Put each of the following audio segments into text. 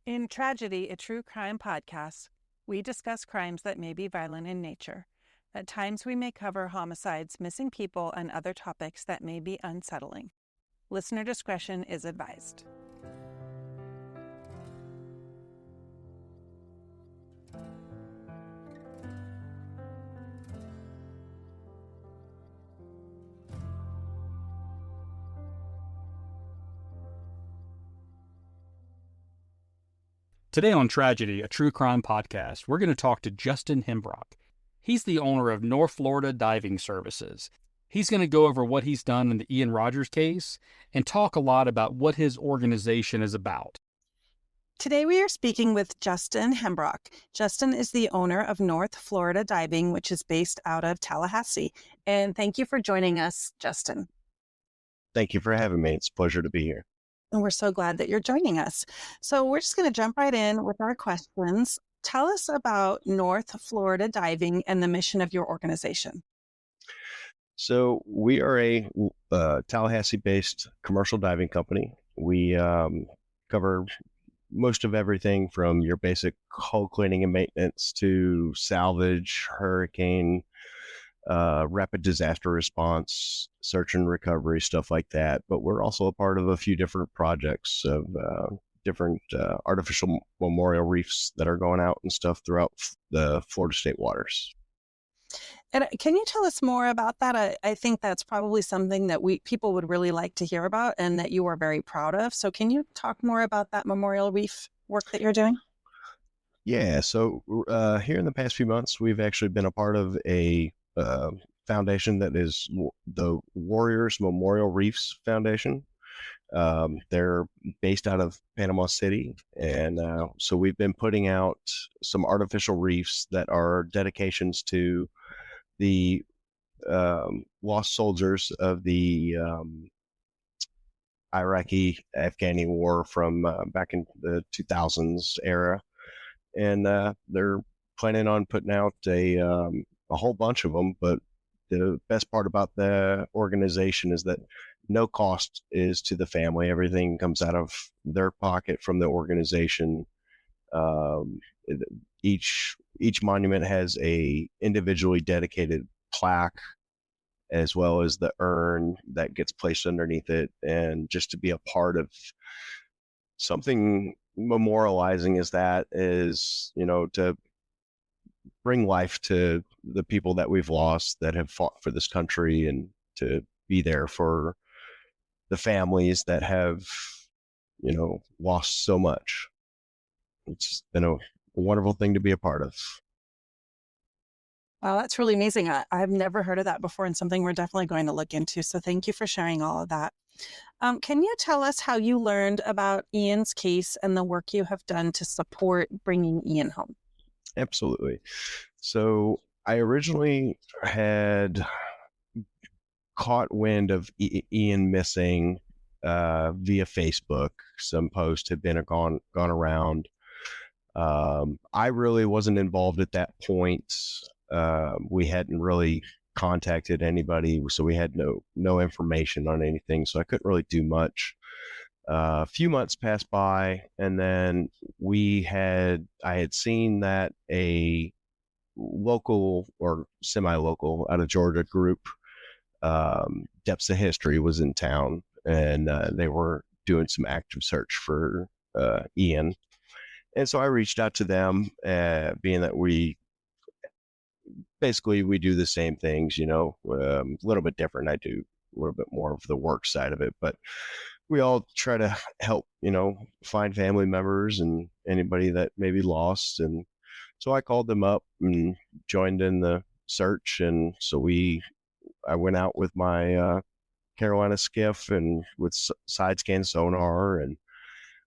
In Tragedy, a true crime podcast, we discuss crimes that may be violent in nature. At times, we may cover homicides, missing people, and other topics that may be unsettling. Listener discretion is advised. Today on Tragedy, a true crime podcast, we're going to talk to Justin Hembrock. He's the owner of North Florida Diving Services. He's going to go over what he's done in the Ian Rogers case and talk a lot about what his organization is about. Today, we are speaking with Justin Hembrock. Justin is the owner of North Florida Diving, which is based out of Tallahassee. And thank you for joining us, Justin. Thank you for having me. It's a pleasure to be here. And we're so glad that you're joining us. So we're just going to jump right in with our questions. Tell us about North Florida Diving and the mission of your organization. So we are a Tallahassee-based commercial diving company. We cover most of everything from your basic hull cleaning and maintenance to salvage, hurricane, rapid disaster response, search and recovery, stuff like that. But we're also a part of a few different projects of different artificial memorial reefs that are going out and stuff throughout the Florida state waters. And can you tell us more about that? I think that's probably something that people would really like to hear about and that you are very proud of. So can you talk more about that memorial reef work that you're doing? Yeah, so here in the past few months, we've actually been a part of a foundation that is the Warriors Memorial Reefs Foundation. They're based out of Panama City, and so we've been putting out some artificial reefs that are dedications to the lost soldiers of the Iraqi-Afghani war from back in the 2000s era, and they're planning on putting out a whole bunch of them. But the best part about the organization is that no cost is to the family. Everything comes out of their pocket from the organization. Each monument has a individually dedicated plaque, as well as the urn that gets placed underneath it. And just to be a part of something memorializing to bring life to the people that we've lost that have fought for this country, and to be there for the families that have, lost so much. It's been a wonderful thing to be a part of. Wow, that's really amazing. I've never heard of that before, and something we're definitely going to look into. So thank you for sharing all of that. Can you tell us how you learned about Ian's case and the work you have done to support bringing Ian home? Absolutely. So I originally had caught wind of Ian missing via Facebook. Some post had been gone around. I really wasn't involved at that point. We hadn't really contacted anybody, so we had no information on anything, so I couldn't really do much. A few months passed by, and then I had seen that a local or semi-local out of Georgia group, Depths of History, was in town, and they were doing some active search for Ian. And so I reached out to them, being that we do the same things, a little bit different. I do a little bit more of the work side of it, but we all try to help, find family members and anybody that may be lost. And so I called them up and joined in the search. And so I went out with my Carolina skiff and with side scan sonar, and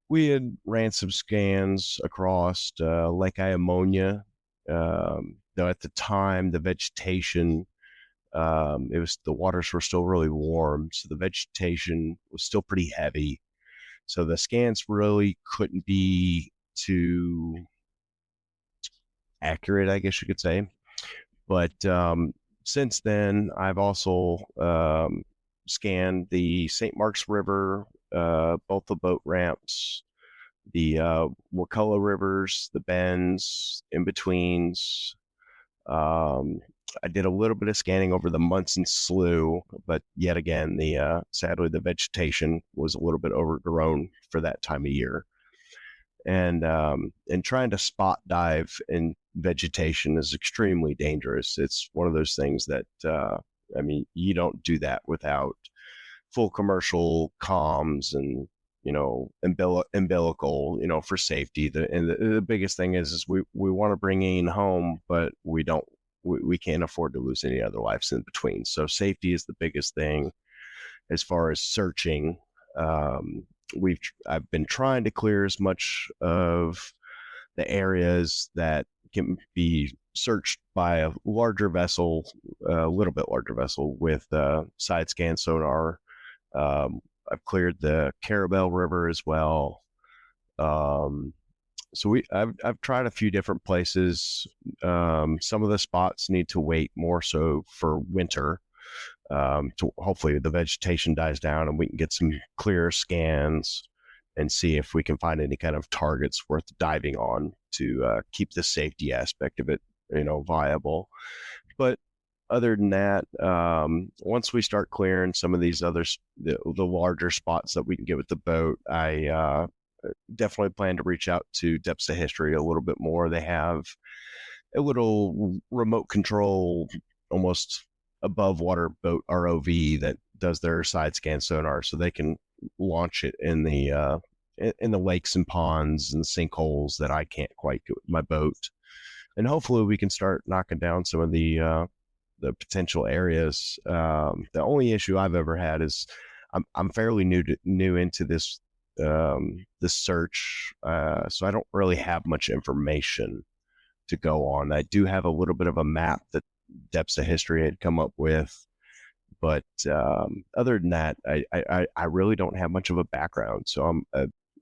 we had ran some scans across Lake Iamonia. Though at the time, the vegetation, the waters were still really warm, so the vegetation was still pretty heavy. So the scans really couldn't be too accurate, I guess you could say. But since then, I've also scanned the St. Mark's River, both the boat ramps, the Wakulla rivers, the bends, in betweens. I did a little bit of scanning over the Munson Slough, but yet again, sadly the vegetation was a little bit overgrown for that time of year. And trying to spot dive in vegetation is extremely dangerous. It's one of those things that you don't do that without full commercial comms and umbilical, for safety. The biggest thing is we want to bring Ian home, but we can't afford to lose any other lives in between. So safety is the biggest thing as far as searching. I've been trying to clear as much of the areas that can be searched by a larger vessel, a little bit larger vessel with side scan sonar. I've cleared the Carabel River as well. So I've tried a few different places. Some of the spots need to wait more so for winter. To hopefully the vegetation dies down and we can get some clearer scans and see if we can find any kind of targets worth diving on to keep the safety aspect of it, viable. But other than that, once we start clearing some of these the larger spots that we can get with the boat, I definitely plan to reach out to Depths of History a little bit more. They have a little remote control, almost above water boat ROV that does their side scan sonar, so they can launch it in the lakes and ponds and sinkholes that I can't quite get with my boat. And hopefully we can start knocking down some of the potential areas. The only issue I've ever had is I'm fairly new into this search, so I don't really have much information to go on. I do have a little bit of a map that Depths of History had come up with, but other than that, I really don't have much of a background. So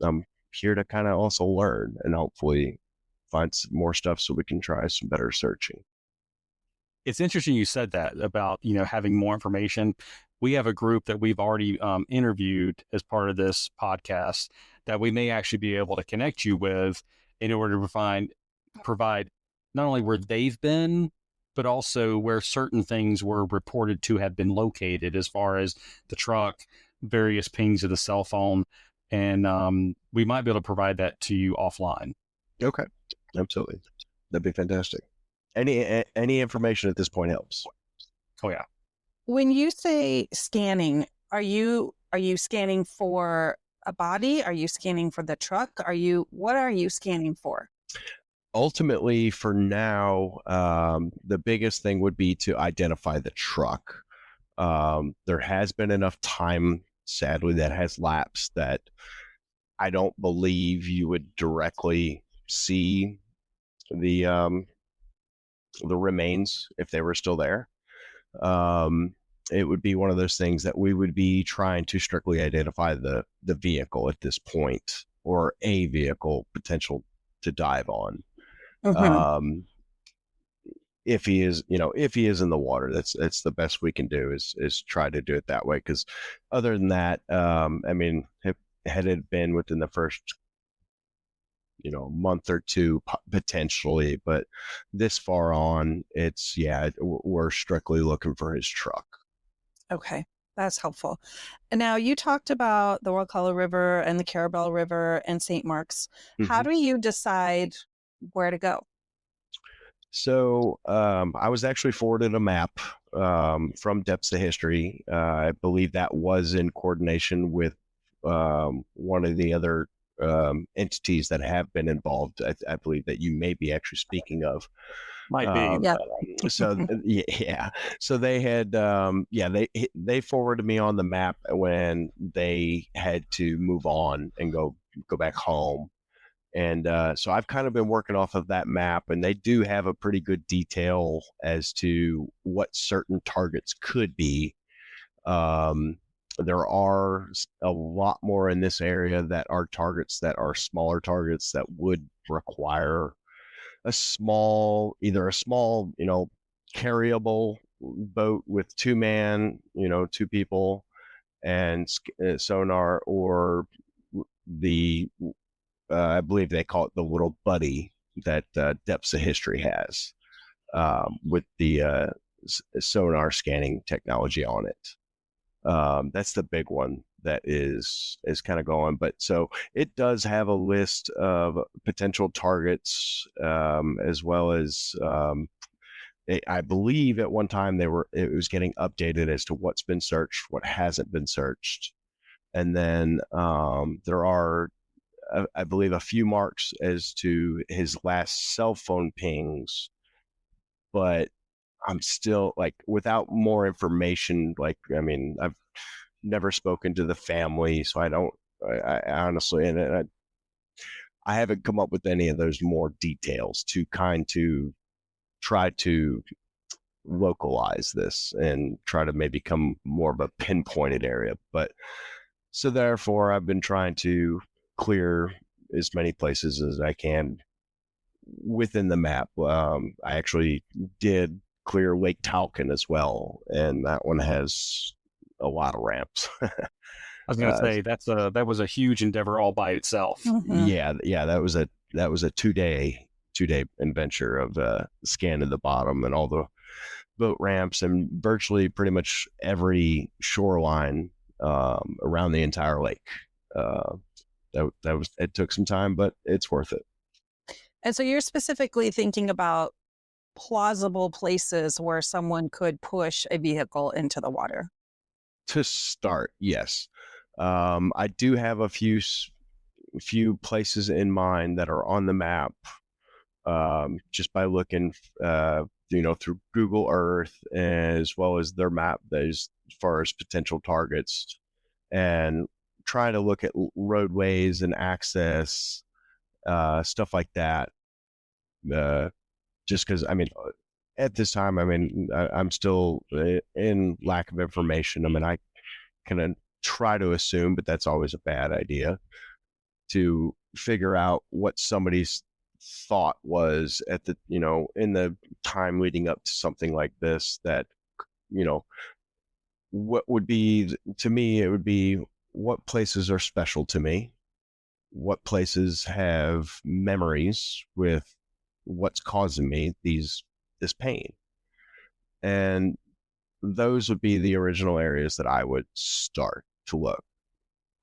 I'm here to kind of also learn and hopefully find some more stuff so we can try some better searching. It's interesting you said that about, having more information. We have a group that we've already interviewed as part of this podcast that we may actually be able to connect you with in order to provide not only where they've been, but also where certain things were reported to have been located, as far as the truck, various pings of the cell phone. And we might be able to provide that to you offline. Okay, absolutely. That'd be fantastic. Any information at this point helps. Oh yeah. When you say scanning, are you scanning for a body? Are you scanning for the truck? What are you scanning for? Ultimately, for now, the biggest thing would be to identify the truck. There has been enough time, sadly, that has lapsed that I don't believe you would directly see the remains if they were still there. It would be one of those things that we would be trying to strictly identify the vehicle at this point, or a vehicle potential to dive on. Mm-hmm. If he is in the water, that's the best we can do is try to do it that way. Because other than that, had it been within the first month or two potentially, but this far on, we're strictly looking for his truck. Okay, that's helpful. And now you talked about the Wakulla River and the Carabel River and St. Mark's. Mm-hmm. How do you decide where to go? So I was actually forwarded a map from Depths of History. I believe that was in coordination with one of the other entities that have been involved. I believe that you may be actually speaking of. Might be. Yeah. So yeah. So they had they forwarded me on the map when they had to move on and go back home. And so I've kind of been working off of that map, and they do have a pretty good detail as to what certain targets could be. There are a lot more in this area that are targets that are smaller targets that would require either a small, carryable boat with two people and sonar, or the I believe they call it the little buddy that Depths of History has with the sonar scanning technology on it. That's the big one that is kind of going. But so it does have a list of potential targets, as well as I believe at one time it was getting updated as to what's been searched, what hasn't been searched. And then there are, I believe, a few marks as to his last cell phone pings, but I'm still like, without more information, like, I mean, I've never spoken to the family, so I honestly, and I haven't come up with any of those more details to try to localize this and try to maybe come more of a pinpointed area. But so therefore, I've been trying to clear as many places as I can within the map. I actually did clear Lake Talcon as well, and that one has a lot of ramps. I was going to say that was a huge endeavor all by itself. Yeah, that was a 2-day adventure of scanning the bottom and all the boat ramps and virtually pretty much every shoreline around the entire lake. It took some time, but it's worth it. And so you're specifically thinking about plausible places where someone could push a vehicle into the water. To start, yes. I do have a few places in mind that are on the map, just by looking, through Google Earth, as well as their map, as far as potential targets, and trying to look at roadways and access, stuff like that. Just because, I mean, at this time, I mean, I'm still in lack of information. I mean, I can try to assume, but that's always a bad idea, to figure out what somebody's thought was at the, in the time leading up to something like this, that, what would be, to me, it would be, what places are special to me, what places have memories with what's causing me this pain. And those would be the original areas that I would start to look.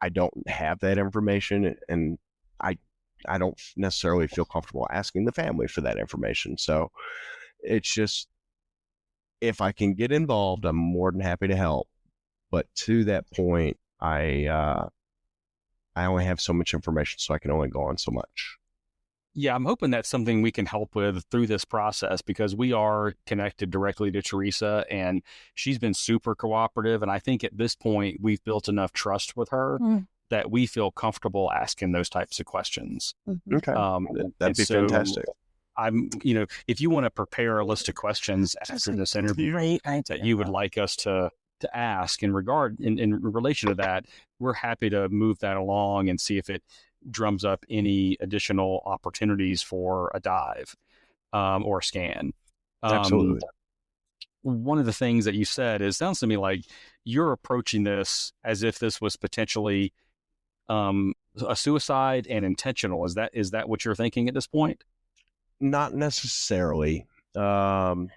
I don't have that information, and I don't necessarily feel comfortable asking the family for that information. So it's just, if I can get involved, I'm more than happy to help. But to that point, I only have so much information, so I can only go on so much. Yeah, I'm hoping that's something we can help with through this process, because we are connected directly to Teresa, and she's been super cooperative. And I think at this point, we've built enough trust with her that we feel comfortable asking those types of questions. Okay. That'd be fantastic. I'm, if you want to prepare a list of questions after this interview that you would like us to ask in relation to that, we're happy to move that along and see if it drums up any additional opportunities for a dive or a scan. Absolutely. One of the things that you said sounds to me like you're approaching this as if this was potentially a suicide and intentional. Is that what you're thinking at this point? Not necessarily. I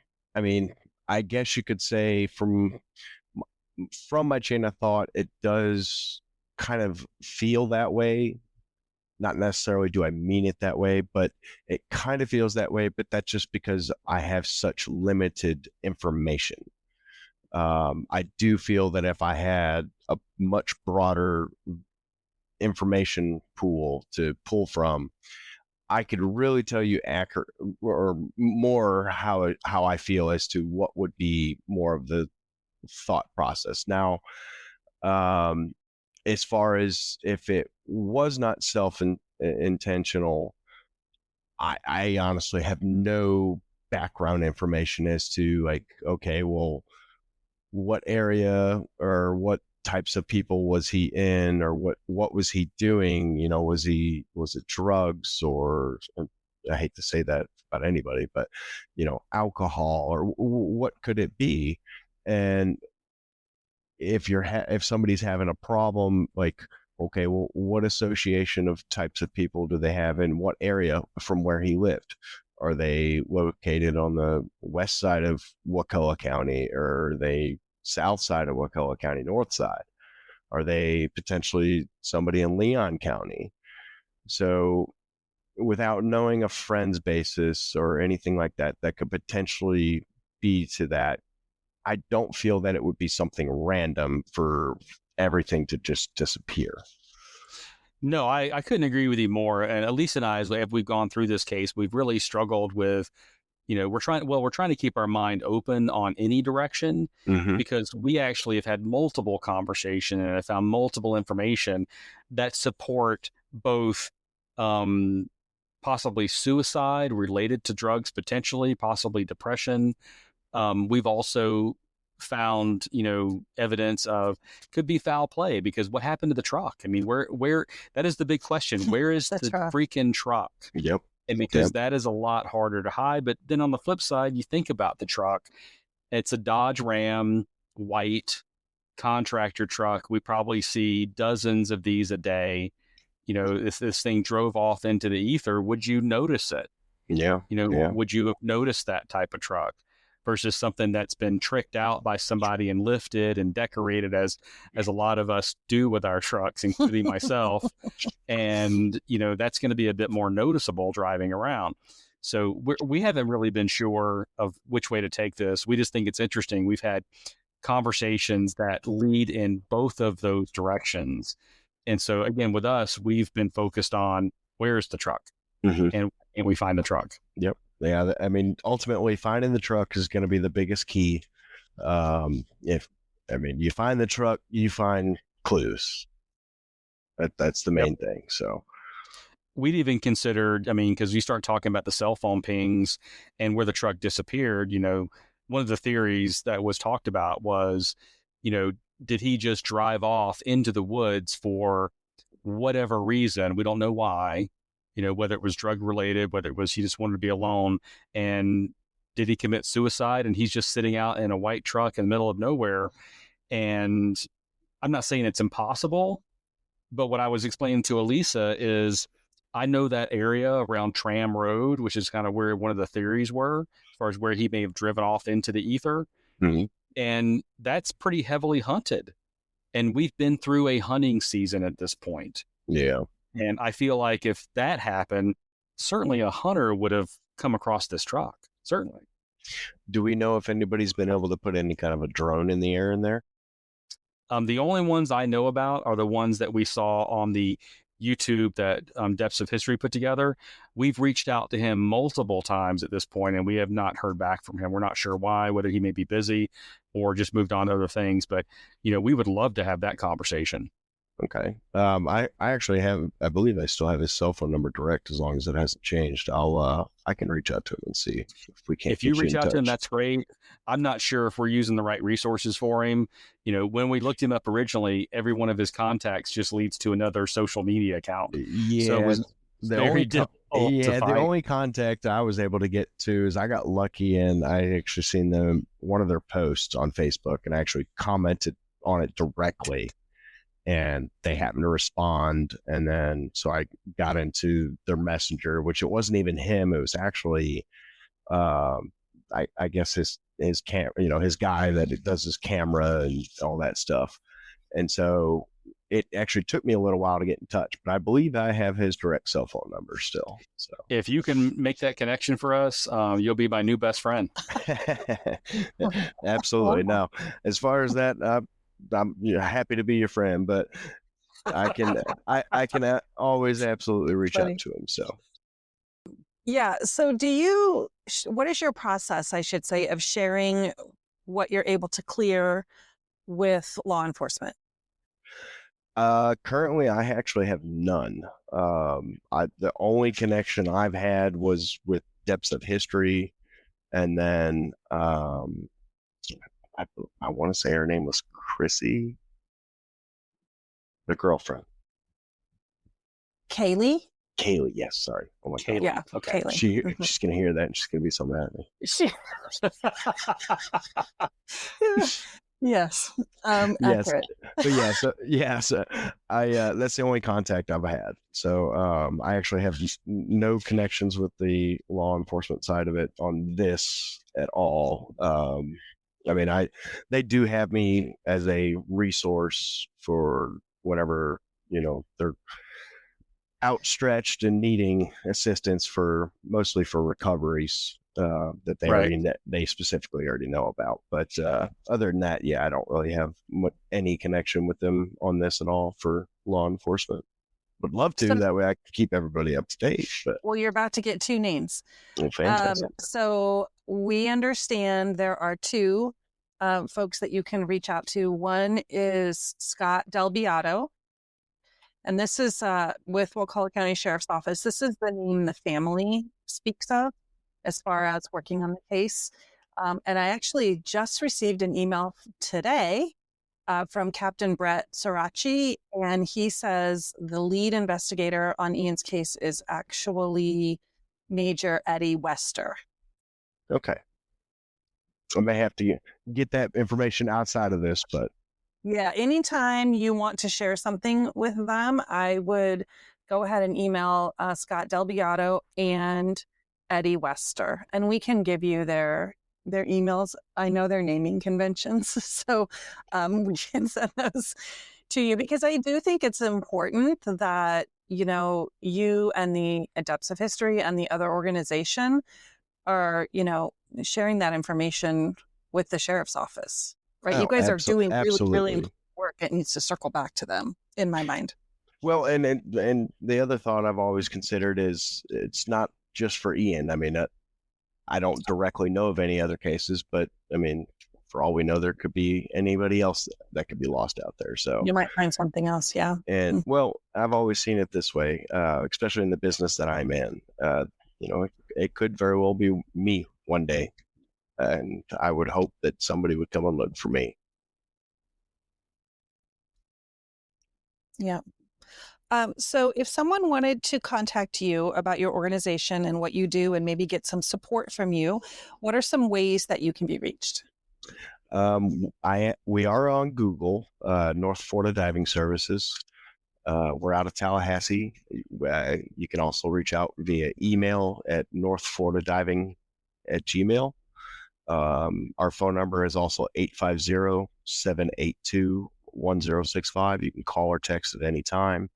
mean, I guess you could say from my chain of thought, it does kind of feel that way. Not necessarily do I mean it that way, but it kind of feels that way. But that's just because I have such limited information. I do feel that if I had a much broader information pool to pull from, I could really tell you accurate or more how I feel as to what would be more of the thought process. Now, as far as if it was not intentional, I honestly have no background information as to, like, okay, well, what area or what types of people was he in, or what was he doing? Was it drugs, or I hate to say that about anybody, but alcohol, or what could it be? And if somebody's having a problem, like okay, well, what association of types of people do they have in what area from where he lived? Are they located on the west side of Wakulla County, or are they south side of Wakulla County, north side? Are they potentially somebody in Leon County? So without knowing a friend's basis or anything like that, that could potentially be to that, I don't feel that it would be something random for everything to just disappear. No, I couldn't agree with you more. And Elise and I, as we've gone through this case, we've really struggled with, we're trying to keep our mind open on any direction, because we actually have had multiple conversations and I found multiple information that support both possibly suicide related to drugs, potentially, possibly depression. We've also found, evidence of could be foul play, because what happened to the truck? I mean, where that is the big question. Where is the freaking truck? Yep. And because that is a lot harder to hide. But then on the flip side, you think about the truck. It's a Dodge Ram, white contractor truck. We probably see dozens of these a day. If this thing drove off into the ether, would you notice it? Yeah. Would you have noticed that type of truck versus something that's been tricked out by somebody and lifted and decorated as a lot of us do with our trucks, including myself. And, that's going to be a bit more noticeable driving around. So we haven't really been sure of which way to take this. We just think it's interesting. We've had conversations that lead in both of those directions. And so again, with us, we've been focused on where's the truck, and we find the truck. Yep. Yeah. I mean, ultimately finding the truck is going to be the biggest key. You find the truck, you find clues. That's the main thing. So we'd even considered, because you start talking about the cell phone pings and where the truck disappeared, one of the theories that was talked about was, did he just drive off into the woods for whatever reason? We don't know why, whether it was drug related, whether it was he just wanted to be alone. And did he commit suicide? And he's just sitting out in a white truck in the middle of nowhere. And I'm not saying it's impossible, but what I was explaining to Elisa is I know that area around Tram Road, which is kind of where one of the theories were, as far as where he may have driven off into the ether. And that's pretty heavily hunted. And we've been through a hunting season at this point. Yeah. And I feel like if that happened, certainly a hunter would have come across this truck. Certainly. Do we know if anybody's been able to put any kind of a drone in the air in there? The only ones I know about are the ones that we saw on the YouTube that Depths of History put together. We've reached out to him multiple times at this point, and we have not heard back from him. We're not sure why, whether he may be busy or just moved on to other things. But, we would love to have that conversation. Okay. I actually have, I believe I still have his cell phone number direct, as long as it hasn't changed. I can reach out to him and see if we can't. If you reach out to him, that's great. I'm not sure if we're using the right resources for him. When we looked him up originally, every one of his contacts just leads to another social media account. Yeah. So it was very difficult to find. The only contact I was able to get to is I got lucky and I actually seen one of their posts on Facebook, and I actually commented on it directly. And they happened to respond. And then, so I got into their messenger, which it wasn't even him. It was actually, I guess his his guy that does his camera and all that stuff. And so it actually took me a little while to get in touch, but I believe I have his direct cell phone number still. So if you can make that connection for us, you'll be my new best friend. Absolutely. Now, as far as that, I'm happy to be your friend, but I can always absolutely reach out to him. So yeah. So what is your process, I should say, of sharing what you're able to clear with law enforcement? Currently I actually have none. The only connection I've had was with Depths of History, and then I want to say her name was Chrissy, the girlfriend. Kaylee, yes, sorry. Oh my Kaylee. God. Yeah, Okay. Kaylee. She's gonna hear that and she's gonna be so mad at me. Yes. Yes, Accurate. but so I that's the only contact I've had. So I actually have no connections with the law enforcement side of it on this at all. I mean, they do have me as a resource for whenever they're outstretched and needing assistance for mostly for recoveries that Right. they specifically already know about. But other than that, yeah, I don't really have any connection with them on this at all for law enforcement. Would love So, to. That way I can keep everybody up to date. But well, you're about to get two names. fantastic. So we understand there are two folks that you can reach out to. One is Scott Del Beato, and this is with Wakulla County Sheriff's Office. This is the name the family speaks of as far as working on the case. And I actually just received an email today from Captain Brett Sirachi, and he says the lead investigator on Ian's case is actually Major Eddie Wester. Okay. I may have to get that information outside of this, but yeah, anytime you want to share something with them, I would go ahead and email Scott Del Beato and Eddie Wester, and we can give you their emails. I know their naming conventions, so we can send those to you, because I do think it's important that you and the Adepts of History and the other organization are sharing that information with the sheriff's office. Right. You guys are doing really, really important work. It needs to circle back to them, in my mind. Well, and the other thought I've always considered is it's not just for Ian. I mean, I don't directly know of any other cases, but I mean, for all we know, there could be anybody else that could be lost out there. So you might find something else. Yeah. And well, I've always seen it this way, especially in the business that I'm in. It could very well be me one day. And I would hope that somebody would come and look for me. Yeah. So if someone wanted to contact you about your organization and what you do and maybe get some support from you, what are some ways that you can be reached? We are on Google, North Florida Diving Services. We're out of Tallahassee. You can also reach out via email at northfloridadiving@gmail.com. Our phone number is also 850-782-1065. You can call or text at any time.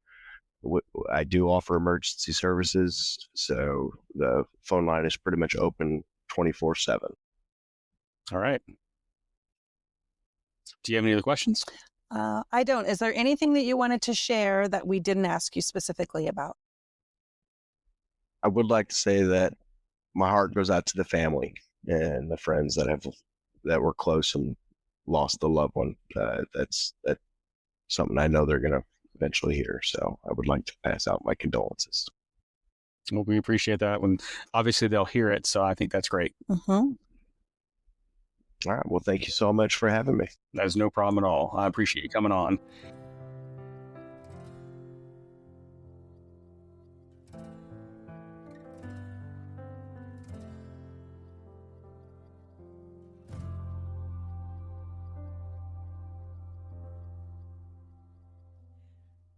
I do offer emergency services, so the phone line is pretty much open 24/7. All right. Do you have any other questions? I don't. Is there anything that you wanted to share that we didn't ask you specifically about? I would like to say that my heart goes out to the family and the friends that were close and lost the loved one. That's something I know they're going to eventually hear. So I would like to pass out my condolences. Well, we appreciate that. When obviously they'll hear it, so I think that's great. Mm-hmm. All right. Well, thank you so much for having me. That is no problem at all. I appreciate you coming on.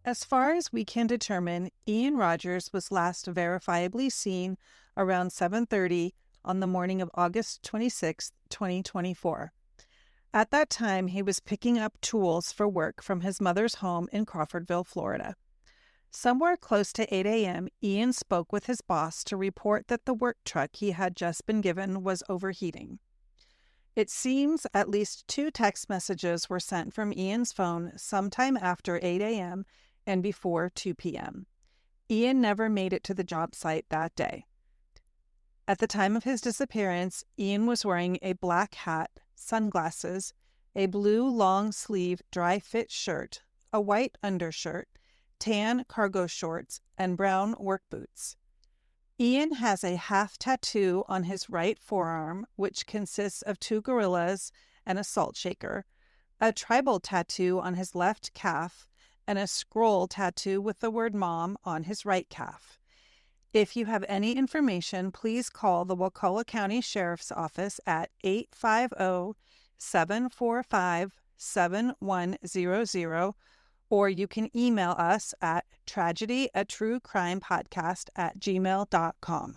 As far as we can determine, Ian Rogers was last verifiably seen around 7:30 on the morning of August 26, 2024. At that time, he was picking up tools for work from his mother's home in Crawfordville, Florida. Somewhere close to 8 a.m., Ian spoke with his boss to report that the work truck he had just been given was overheating. It seems at least 2 text messages were sent from Ian's phone sometime after 8 a.m. and before 2 p.m. Ian never made it to the job site that day. At the time of his disappearance, Ian was wearing a black hat, sunglasses, a blue long-sleeve dry-fit shirt, a white undershirt, tan cargo shorts, and brown work boots. Ian has a half tattoo on his right forearm, which consists of 2 gorillas and a salt shaker, a tribal tattoo on his left calf, and a scroll tattoo with the word Mom on his right calf. If you have any information, please call the Wakulla County Sheriff's Office at 877-445-7100, or you can email us at tragedy@truecrimepodcast@gmail.com.